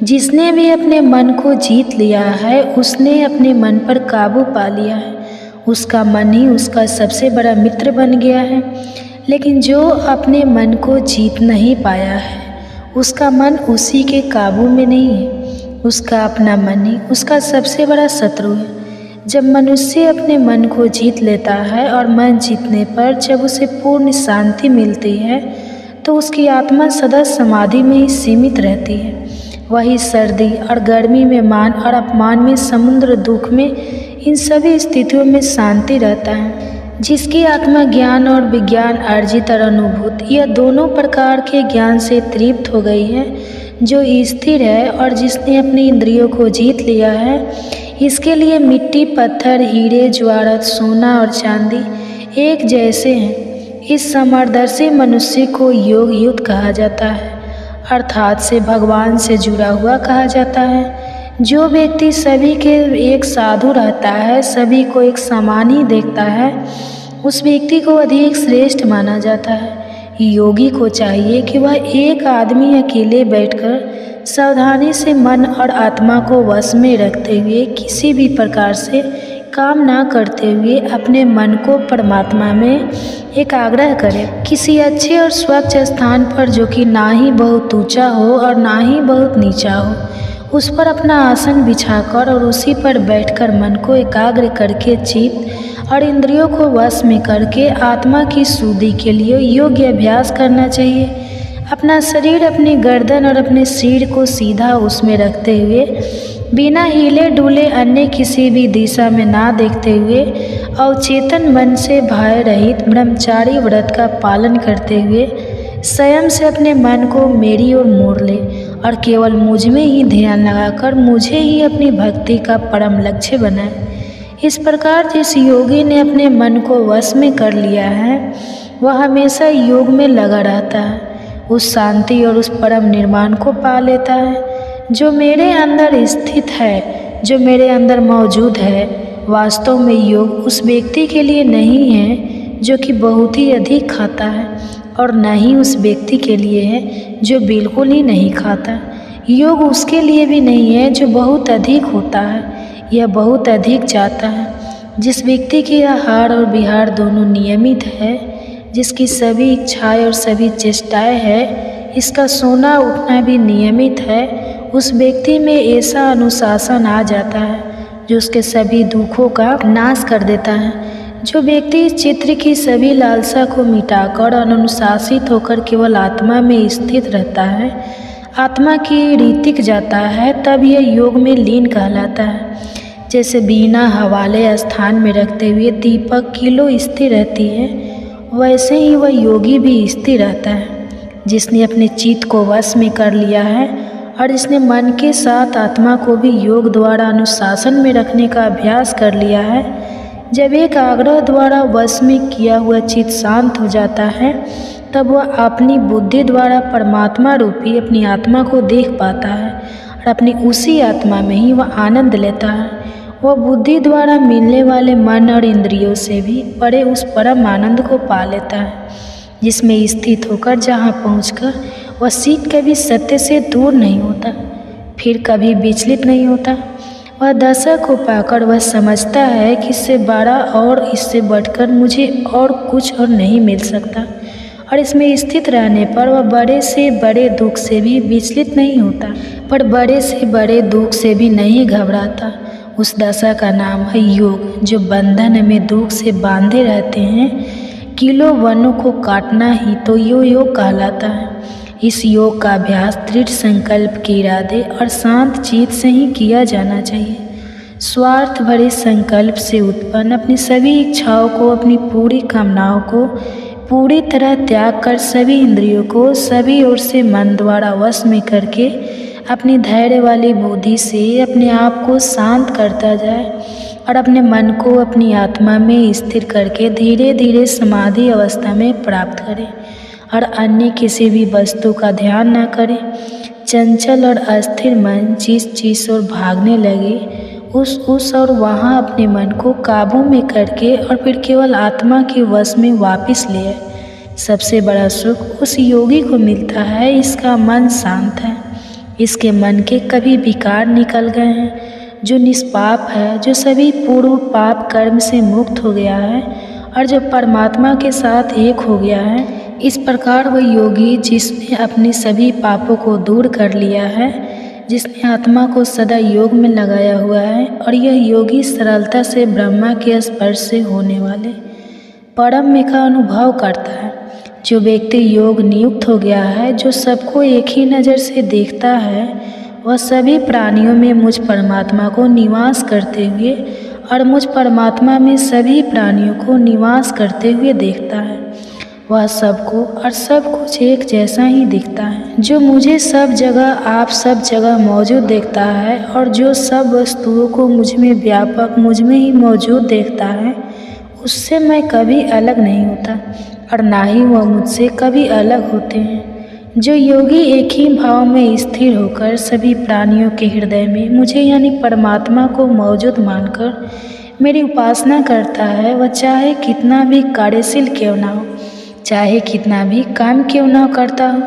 जिसने भी अपने मन को जीत लिया है उसने अपने मन पर काबू पा लिया है, उसका मन ही उसका सबसे बड़ा मित्र बन गया है। लेकिन जो अपने मन को जीत नहीं पाया है उसका मन उसी के काबू में नहीं है, उसका अपना मन ही उसका सबसे बड़ा शत्रु है। जब मनुष्य अपने मन को जीत लेता है और मन जीतने पर जब उसे पूर्ण शांति मिलती है तो उसकी आत्मा सदा समाधि में ही सीमित रहती है। वही सर्दी और गर्मी में, मान और अपमान में, समुद्र दुख में, इन सभी स्थितियों में शांति रहता है। जिसकी आत्मा ज्ञान और विज्ञान अर्जित और अनुभूत यह दोनों प्रकार के ज्ञान से तृप्त हो गई है, जो स्थिर है और जिसने अपनी इंद्रियों को जीत लिया है, इसके लिए मिट्टी, पत्थर, हीरे, ज्वारत, सोना और चांदी एक जैसे हैं। इस समदर्शी मनुष्य को योग युक्त कहा जाता है, अर्थात से भगवान से जुड़ा हुआ कहा जाता है। जो व्यक्ति सभी के एक साधु रहता है, सभी को एक समान ही देखता है, उस व्यक्ति को अधिक श्रेष्ठ माना जाता है। योगी को चाहिए कि वह एक आदमी अकेले बैठकर सावधानी से मन और आत्मा को वश में रखते हुए किसी भी प्रकार से काम ना करते हुए अपने मन को परमात्मा में एकाग्र करे। किसी अच्छे और स्वच्छ स्थान पर, जो कि ना ही बहुत ऊंचा हो और ना ही बहुत नीचा हो, उस पर अपना आसन बिछाकर और उसी पर बैठकर मन को एकाग्र करके चित्त और इंद्रियों को वश में करके आत्मा की शुद्धि के लिए योग्य अभ्यास करना चाहिए। अपना शरीर, अपनी गर्दन और अपने सिर को सीधा उसमें रखते हुए, बिना हिले डुले अन्य किसी भी दिशा में ना देखते हुए, अवचेतन मन से भय रहित ब्रह्मचारी व्रत का पालन करते हुए स्वयं से अपने मन को मेरी ओर मोड़ ले और केवल मुझ में ही ध्यान लगाकर मुझे ही अपनी भक्ति का परम लक्ष्य बनाए। इस प्रकार जिस योगी ने अपने मन को वश में कर लिया है, वह हमेशा योग में लगा रहता है, उस शांति और उस परम निर्माण को पा लेता है जो मेरे अंदर स्थित है, जो मेरे अंदर मौजूद है। वास्तव में योग उस व्यक्ति के लिए नहीं है जो कि बहुत ही अधिक खाता है, और न ही उस व्यक्ति के लिए है जो बिल्कुल ही नहीं खाता। योग उसके लिए भी नहीं है जो बहुत अधिक होता है या बहुत अधिक चाहता है। जिस व्यक्ति के आहार और विहार दोनों नियमित है, जिसकी सभी इच्छाएं और सभी चेष्टाएं है, इसका सोना उठना भी नियमित है, उस व्यक्ति में ऐसा अनुशासन आ जाता है जो उसके सभी दुखों का नाश कर देता है। जो व्यक्ति चित्र की सभी लालसा को मिटाकर अनुशासित होकर केवल आत्मा में स्थित रहता है, आत्मा की रीतिक जाता है, तब यह योग में लीन कहलाता है। जैसे बिना हवाले स्थान में रखते हुए दीपक किलो स्थिर रहती है, वैसे ही वह योगी भी स्थिर रहता है। जिसने अपने चित्त को वश में कर लिया है और जिसने मन के साथ आत्मा को भी योग द्वारा अनुशासन में रखने का अभ्यास कर लिया है, जब एक आग्रह द्वारा वश में किया हुआ चित्त शांत हो जाता है, तब वह अपनी बुद्धि द्वारा परमात्मा रूपी अपनी आत्मा को देख पाता है और अपनी उसी आत्मा में ही वह आनंद लेता है। वह बुद्धि द्वारा मिलने वाले मन और इंद्रियों से भी परे उस परम आनंद को पा लेता है, जिसमें स्थित होकर जहाँ पहुँचकर वह सीख कभी सत्य से दूर नहीं होता, फिर कभी विचलित नहीं होता। वह दशा को पाकर वह समझता है कि इससे बड़ा और इससे बढ़कर मुझे और कुछ और नहीं मिल सकता, और इसमें स्थित रहने पर वह बड़े से बड़े दुख से भी विचलित नहीं होता, पर बड़े से बड़े दुख से भी नहीं घबराता। उस दशा का नाम है योग, जो बंधन में दुख से बांधे रहते हैं। किलो वनों को काटना ही तो योग कहलाता है। इस योग का अभ्यास दृढ़ संकल्प के इरादे और शांत चित्त से ही किया जाना चाहिए। स्वार्थ भरे संकल्प से उत्पन्न अपनी सभी इच्छाओं को, अपनी पूरी कामनाओं को पूरी तरह त्याग कर सभी इंद्रियों को सभी ओर से मन द्वारा वश में करके अपनी धैर्य वाली बुद्धि से अपने आप को शांत करता जाए और अपने मन को अपनी आत्मा में स्थिर करके धीरे धीरे समाधि अवस्था में प्राप्त करे और अन्य किसी भी वस्तु का ध्यान न करे। चंचल और अस्थिर मन जिस चीज़ और भागने लगे उस और वहाँ अपने मन को काबू में करके और फिर केवल आत्मा के वश में वापस ले आए। सबसे बड़ा सुख उस योगी को मिलता है, इसका मन शांत है, इसके मन के कभी विकार निकल गए हैं, जो निष्पाप है, जो सभी पूर्व पाप कर्म से मुक्त हो गया है और जो परमात्मा के साथ एक हो गया है। इस प्रकार वह योगी जिसने अपने सभी पापों को दूर कर लिया है, जिसने आत्मा को सदा योग में लगाया हुआ है, और यह योगी सरलता से ब्रह्मा के स्पर्श से होने वाले परम में का अनुभव करता है। जो व्यक्ति योग नियुक्त हो गया है, जो सबको एक ही नज़र से देखता है, वह सभी प्राणियों में मुझ परमात्मा को निवास करते हुए और मुझ परमात्मा में सभी प्राणियों को निवास करते हुए देखता है। वह सबको और सब कुछ एक जैसा ही दिखता है। जो मुझे सब जगह, आप सब जगह मौजूद देखता है और जो सब वस्तुओं को मुझ में व्यापक, मुझ में ही मौजूद देखता है, उससे मैं कभी अलग नहीं होता और ना ही वह मुझसे कभी अलग होते हैं। जो योगी एक ही भाव में स्थिर होकर सभी प्राणियों के हृदय में मुझे यानी परमात्मा को मौजूद मानकर मेरी उपासना करता है, वह चाहे कितना भी कार्यशील क्यों ना हो, चाहे कितना भी काम क्यों ना करता हो,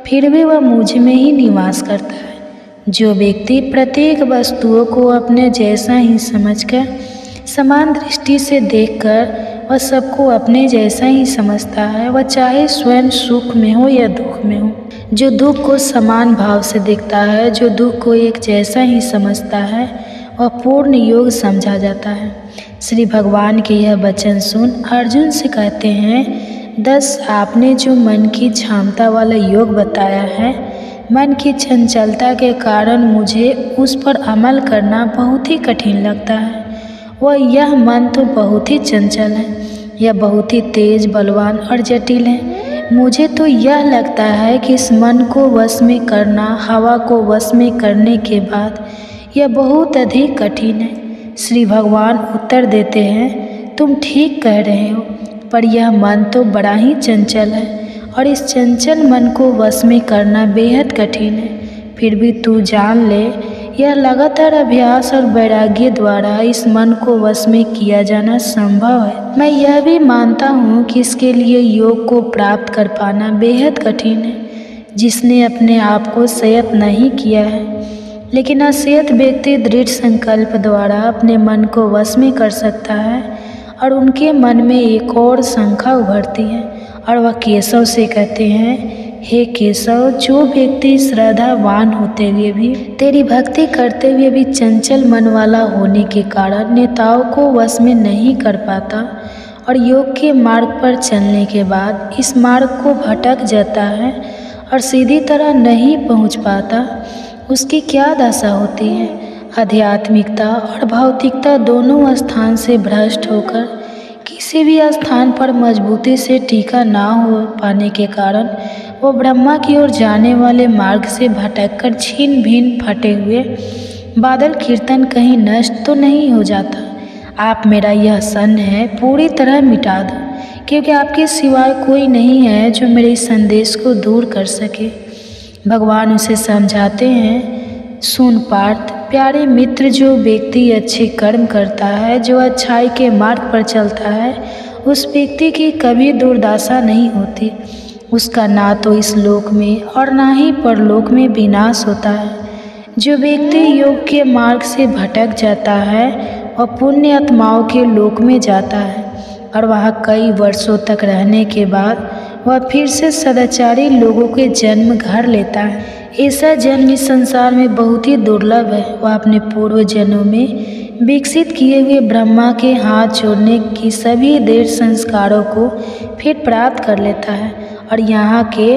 फिर भी वह मुझ में ही निवास करता है। जो व्यक्ति प्रत्येक वस्तुओं को अपने जैसा ही समझकर समान दृष्टि से देखकर वह सबको अपने जैसा ही समझता है, वह चाहे स्वयं सुख में हो या दुख में हो, जो दुख को समान भाव से देखता है, जो दुख को एक जैसा ही समझता है, वह पूर्ण योग समझा जाता है। श्री भगवान के यह वचन सुन अर्जुन से कहते हैं, 10 आपने जो मन की क्षमता वाला योग बताया है, मन की चंचलता के कारण मुझे उस पर अमल करना बहुत ही कठिन लगता है। वह यह मन तो बहुत ही चंचल है, यह बहुत ही तेज, बलवान और जटिल है। मुझे तो यह लगता है कि इस मन को वश में करना हवा को वश में करने के बाद यह बहुत अधिक कठिन है। श्री भगवान उत्तर देते हैं, तुम ठीक कह रहे हो, पर यह मन तो बड़ा ही चंचल है और इस चंचल मन को वश में करना बेहद कठिन है। फिर भी तू जान ले, यह लगातार अभ्यास और वैराग्य द्वारा इस मन को वश में किया जाना संभव है। मैं यह भी मानता हूँ कि इसके लिए योग को प्राप्त कर पाना बेहद कठिन है। जिसने अपने आप को संयत नहीं किया है, लेकिन असंयत व्यक्ति दृढ़ संकल्प द्वारा अपने मन को वश में कर सकता है और उनके मन में एक और शंका उभरती है और वह केशव से कहते हैं, हे केशव, जो व्यक्ति श्रद्धावान होते हुए भी, तेरी भक्ति करते हुए भी चंचल मन वाला होने के कारण नेताओं को वश में नहीं कर पाता और योग के मार्ग पर चलने के बाद इस मार्ग को भटक जाता है और सीधी तरह नहीं पहुंच पाता, उसकी क्या दशा होती है। आध्यात्मिकता और भौतिकता दोनों स्थान से भ्रष्ट होकर किसी भी स्थान पर मजबूती से टीका ना हो पाने के कारण वो ब्रह्मा की ओर जाने वाले मार्ग से भटककर छीन भिन्न फटे हुए बादल कीर्तन कहीं नष्ट तो नहीं हो जाता। आप मेरा यह सन है पूरी तरह मिटा दो, क्योंकि आपके सिवाय कोई नहीं है जो मेरे इस संदेश को दूर कर सके। भगवान उसे समझाते हैं, सुन पार्थ, प्यारे मित्र, जो व्यक्ति अच्छे कर्म करता है, जो अच्छाई के मार्ग पर चलता है, उस व्यक्ति की कभी दुर्दशा नहीं होती। उसका ना तो इस लोक में और ना ही परलोक में विनाश होता है। जो व्यक्ति योग के मार्ग से भटक जाता है वह पुण्य आत्माओं के लोक में जाता है और वहाँ कई वर्षों तक रहने के बाद वह फिर से सदाचारी लोगों के जन्म घर लेता है। ऐसा जन्म इस संसार में बहुत ही दुर्लभ है। वह अपने पूर्व जन्मों में विकसित किए हुए ब्रह्मा के हाथ जोड़ने की सभी देर संस्कारों को फिर प्राप्त कर लेता है और यहाँ के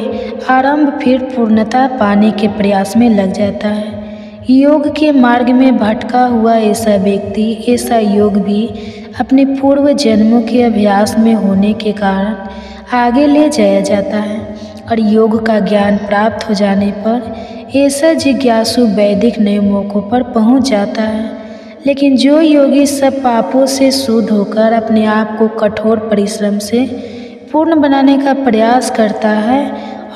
आरंभ फिर पूर्णता पाने के प्रयास में लग जाता है। योग के मार्ग में भटका हुआ ऐसा व्यक्ति, ऐसा योग भी अपने पूर्व जन्मों के अभ्यास में होने के कारण आगे ले जाया जाता है और योग का ज्ञान प्राप्त हो जाने पर ऐसा जिज्ञासु वैदिक नियमों पर पहुंच जाता है। लेकिन जो योगी सब पापों से शुद्ध होकर अपने आप को कठोर परिश्रम से पूर्ण बनाने का प्रयास करता है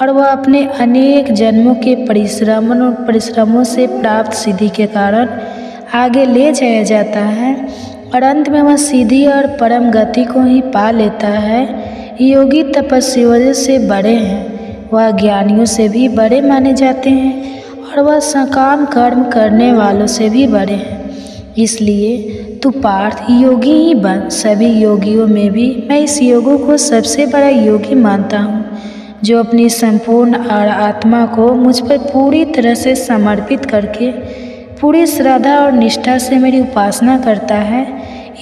और वह अपने अनेक जन्मों के परिश्रमों से प्राप्त सिद्धि के कारण आगे ले जाया जाता है और अंत में वह सीधी और परम गति को ही पा लेता है। योगी तपस्वियों से बड़े हैं, वह ज्ञानियों से भी बड़े माने जाते हैं और वह सकाम कर्म करने वालों से भी बड़े हैं। इसलिए तू पार्थ योगी ही बन। सभी योगियों में भी मैं इस योगी को सबसे बड़ा योगी मानता हूँ, जो अपनी संपूर्ण आत्मा को मुझ पर पूरी तरह से समर्पित करके पूरी श्रद्धा और निष्ठा से मेरी उपासना करता है।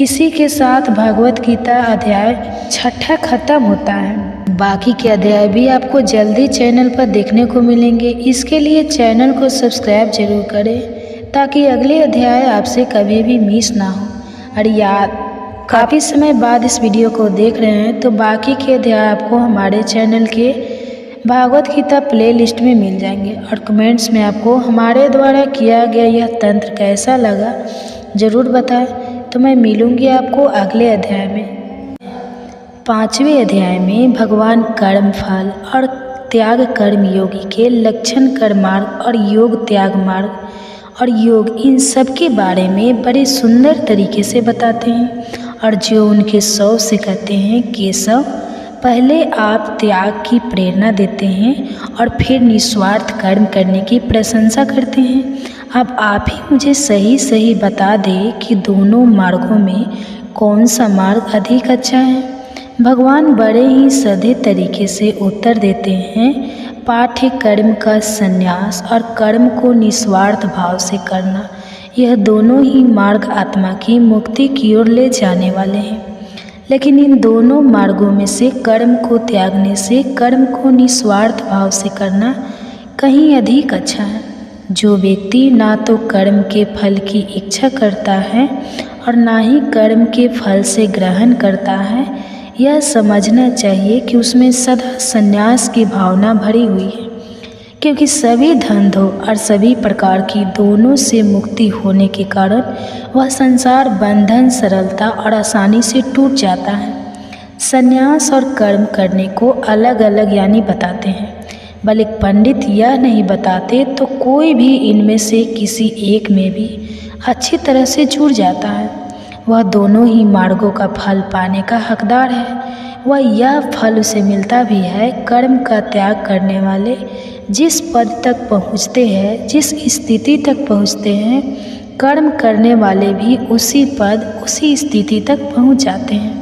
इसी के साथ भगवत गीता अध्याय 6 खत्म होता है। बाकी के अध्याय भी आपको जल्दी चैनल पर देखने को मिलेंगे। इसके लिए चैनल को सब्सक्राइब जरूर करें ताकि अगले अध्याय आपसे कभी भी मिस ना हो। और याद, काफ़ी समय बाद इस वीडियो को देख रहे हैं तो बाकी के अध्याय आपको हमारे चैनल के भागवत गीता प्लेलिस्ट में मिल जाएंगे और कमेंट्स में आपको हमारे द्वारा किया गया यह तंत्र कैसा लगा ज़रूर बताएं। तो मैं मिलूँगी आपको अगले अध्याय में। 5वें अध्याय में भगवान कर्म फल और त्याग कर्म योगी के लक्षण, कर्म मार्ग और योग त्याग मार्ग और योग, इन सब के बारे में बड़े सुंदर तरीके से बताते हैं। और जो उनके सौ से कहते हैं, केशव, पहले आप त्याग की प्रेरणा देते हैं और फिर निस्वार्थ कर्म करने की प्रशंसा करते हैं। अब आप ही मुझे सही बता दें कि दोनों मार्गों में कौन सा मार्ग अधिक अच्छा है। भगवान बड़े ही सीधे तरीके से उत्तर देते हैं। पाठ्य कर्म का संन्यास और कर्म को निस्वार्थ भाव से करना, यह दोनों ही मार्ग आत्मा की मुक्ति की ओर ले जाने वाले हैं। लेकिन इन दोनों मार्गों में से कर्म को त्यागने से कर्म को निस्वार्थ भाव से करना कहीं अधिक अच्छा है। जो व्यक्ति ना तो कर्म के फल की इच्छा करता है और ना ही कर्म के फल से ग्रहण करता है, यह समझना चाहिए कि उसमें सदा संन्यास की भावना भरी हुई है, क्योंकि सभी धंधों और सभी प्रकार की दोनों से मुक्ति होने के कारण वह संसार बंधन सरलता और आसानी से टूट जाता है। संन्यास और कर्म करने को अलग अलग यानी बताते हैं, भले पंडित यह नहीं बताते तो कोई भी इनमें से किसी एक में भी अच्छी तरह से जुड़ जाता है। वह दोनों ही मार्गों का फल पाने का हकदार है। वह यह फल उसे मिलता भी है। कर्म का त्याग करने वाले जिस पद तक पहुँचते हैं, जिस स्थिति तक पहुँचते हैं, कर्म करने वाले भी उसी पद उसी स्थिति तक पहुँच जाते हैं।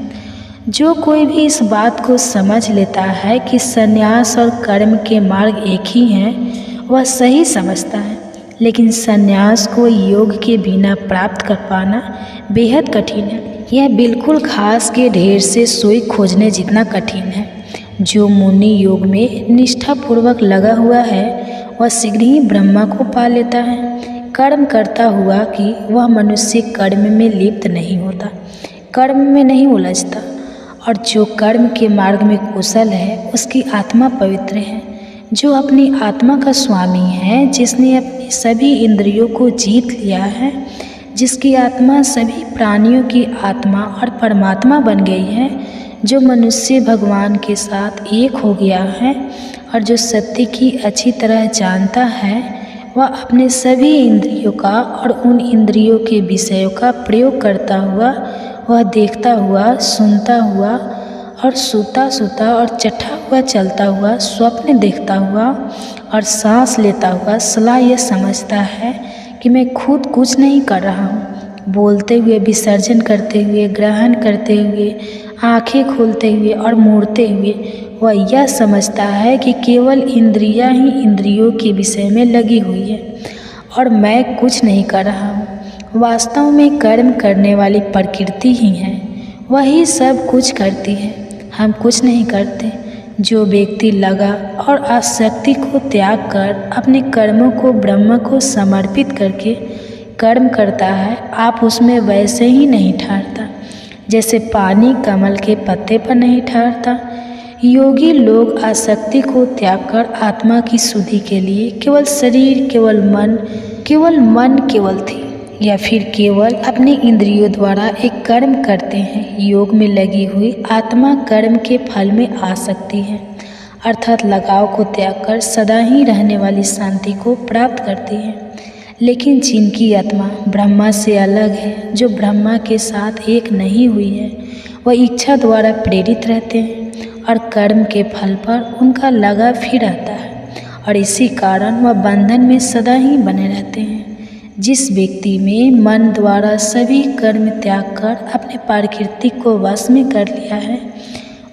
जो कोई भी इस बात को समझ लेता है कि संन्यास और कर्म के मार्ग एक ही हैं, वह सही समझता है। लेकिन संन्यास को योग के बिना प्राप्त कर पाना बेहद कठिन है। यह बिल्कुल घास के ढेर से सुई खोजने जितना कठिन है। जो मुनि योग में निष्ठापूर्वक लगा हुआ है, वह शीघ्र ही ब्रह्मा को पा लेता है। कर्म करता हुआ कि वह मनुष्य कर्म में लिप्त नहीं होता, कर्म में नहीं उलझता, और जो कर्म के मार्ग में कुशल है, उसकी आत्मा पवित्र है। जो अपनी आत्मा का स्वामी है, जिसने अपनी सभी इंद्रियों को जीत लिया है, जिसकी आत्मा सभी प्राणियों की आत्मा और परमात्मा बन गई है, जो मनुष्य भगवान के साथ एक हो गया है और जो सत्य की अच्छी तरह जानता है, वह अपने सभी इंद्रियों का और उन इंद्रियों के विषयों का प्रयोग करता हुआ, वह देखता हुआ, सुनता हुआ और सूता और चढ़ा हुआ चलता हुआ, स्वप्न देखता हुआ और सांस लेता हुआ सदा यह समझता है कि मैं खुद कुछ नहीं कर रहा हूँ। बोलते हुए, विसर्जन करते हुए, ग्रहण करते हुए, आंखें खोलते हुए और मूड़ते हुए वह यह समझता है कि केवल इंद्रियां ही इंद्रियों के विषय में लगी हुई है और मैं कुछ नहीं कर रहा हूँ। वास्तव में कर्म करने वाली प्रकृति ही है, वही सब कुछ करती है, हम कुछ नहीं करते। जो व्यक्ति लगा और आसक्ति को त्याग कर अपने कर्मों को ब्रह्म को समर्पित करके कर्म करता है, आप उसमें वैसे ही नहीं ठहरता जैसे पानी कमल के पत्ते पर नहीं ठहरता। योगी लोग आसक्ति को त्याग कर आत्मा की शुद्धि के लिए केवल शरीर, केवल मन थी या फिर केवल अपने इंद्रियों द्वारा एक कर्म करते हैं। योग में लगी हुई आत्मा कर्म के फल में आ सकती है, अर्थात लगाव को त्याग कर सदा ही रहने वाली शांति को प्राप्त करती है। लेकिन जिनकी आत्मा ब्रह्मा से अलग है, जो ब्रह्मा के साथ एक नहीं हुई है, वह इच्छा द्वारा प्रेरित रहते हैं और कर्म के फल पर उनका लगाव फिर आता है और इसी कारण वह बंधन में सदा ही बने रहते हैं। जिस व्यक्ति में मन द्वारा सभी कर्म त्याग कर अपने प्रकृति को वश में कर लिया है,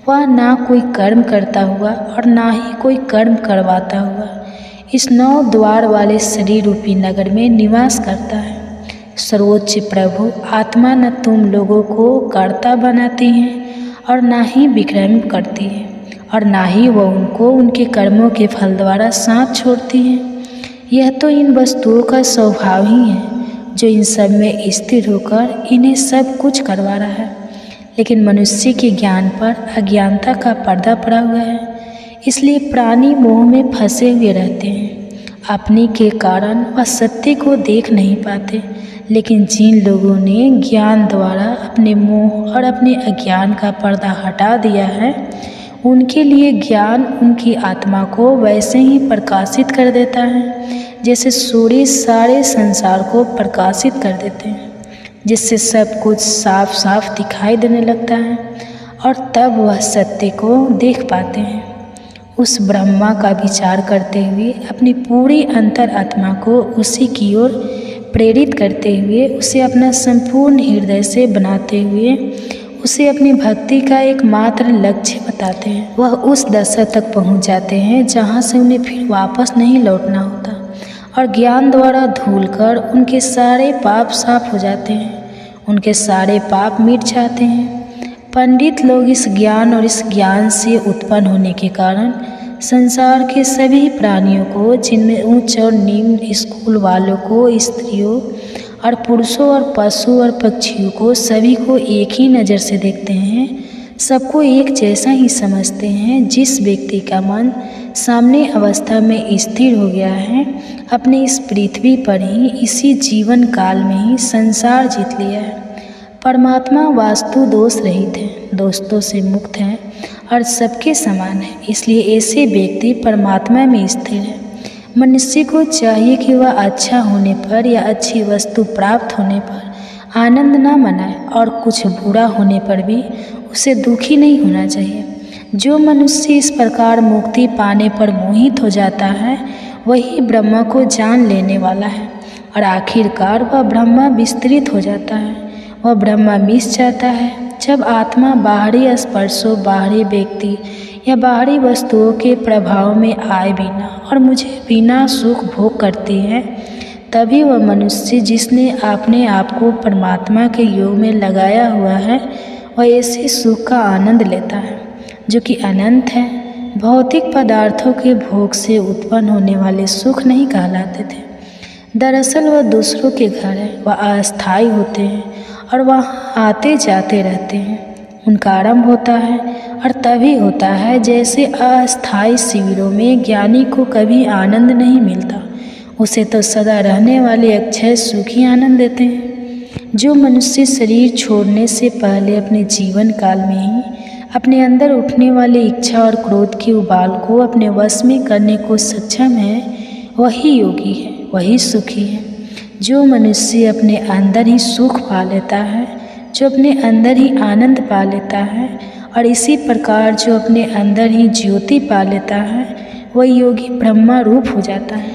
वह ना कोई कर्म करता हुआ और ना ही कोई कर्म करवाता हुआ इस 9 द्वार वाले शरीर रूपी नगर में निवास करता है। सर्वोच्च प्रभु आत्मा न तुम लोगों को कर्ता बनाती हैं और ना ही विक्रम करती है और ना ही वह उनको उनके कर्मों के फल द्वारा साथ छोड़ती है। यह तो इन वस्तुओं का स्वभाव ही है, जो इन सब में स्थिर होकर इन्हें सब कुछ करवा रहा है। लेकिन मनुष्य के ज्ञान पर अज्ञानता का पर्दा पड़ा हुआ है, इसलिए प्राणी मोह में फंसे हुए रहते हैं। अपने के कारण वह सत्य को देख नहीं पाते। लेकिन जिन लोगों ने ज्ञान द्वारा अपने मोह और अपने अज्ञान का पर्दा हटा दिया है, उनके लिए ज्ञान उनकी आत्मा को वैसे ही प्रकाशित कर देता है जैसे सूर्य सारे संसार को प्रकाशित कर देते हैं, जिससे सब कुछ साफ साफ दिखाई देने लगता है और तब वह सत्य को देख पाते हैं। उस ब्रह्मा का विचार करते हुए अपनी पूरी अंतर आत्मा को उसी की ओर प्रेरित करते हुए, उसे अपना संपूर्ण हृदय से बनाते हुए उसे अपनी भक्ति का एकमात्र लक्ष्य बताते हैं। वह उस दशा तक पहुंच जाते हैं जहां से उन्हें फिर वापस नहीं लौटना होता और ज्ञान द्वारा धुलकर उनके सारे पाप साफ हो जाते हैं, उनके सारे पाप मिट जाते हैं। पंडित लोग इस ज्ञान और इस ज्ञान से उत्पन्न होने के कारण संसार के सभी प्राणियों को, जिनमें उच्च और निम्न, स्कूल वालों को, स्त्रियों और पुरुषों और पशु और पक्षियों को, सभी को एक ही नज़र से देखते हैं, सबको एक जैसा ही समझते हैं। जिस व्यक्ति का मन सामने अवस्था में स्थिर हो गया है, अपने इस पृथ्वी पर ही, इसी जीवन काल में ही संसार जीत लिया है। परमात्मा वास्तु दोष रहित है, दोस्तों से मुक्त है और सबके समान है, इसलिए ऐसे व्यक्ति परमात्मा में स्थिर है। मनुष्य को चाहिए कि वह अच्छा होने पर या अच्छी वस्तु प्राप्त होने पर आनंद न मनाए और कुछ बुरा होने पर भी उसे दुखी नहीं होना चाहिए। जो मनुष्य इस प्रकार मुक्ति पाने पर मोहित हो जाता है, वही ब्रह्मा को जान लेने वाला है और आखिरकार वह ब्रह्मा विस्तृत हो जाता है, वह ब्रह्मा मिस जाता है। जब आत्मा बाहरी स्पर्शों, बाहरी व्यक्ति या बाहरी वस्तुओं के प्रभाव में आए बिना और मुझे बिना सुख भोग करती है, तभी वह मनुष्य जिसने अपने आप को परमात्मा के योग में लगाया हुआ है, वह ऐसे सुख का आनंद लेता है जो कि अनंत है। भौतिक पदार्थों के भोग से उत्पन्न होने वाले सुख नहीं कहलाते थे। दरअसल वह दूसरों के घर है, वह अस्थायी होते हैं और वहाँ आते जाते रहते हैं। उनका आरंभ होता है और तभी होता है जैसे अस्थायी शिविरों में ज्ञानी को कभी आनंद नहीं मिलता, उसे तो सदा रहने वाले अक्षय सुख ही आनंद देते हैं। जो मनुष्य शरीर छोड़ने से पहले अपने जीवन काल में ही अपने अंदर उठने वाली इच्छा और क्रोध के उबाल को अपने वश में करने को सक्षम है, वही योगी है, वही सुखी है। जो मनुष्य अपने अंदर ही सुख पा लेता है, जो अपने अंदर ही आनंद पा लेता है और इसी प्रकार जो अपने अंदर ही ज्योति पा लेता है, वह योगी ब्रह्मा रूप हो जाता है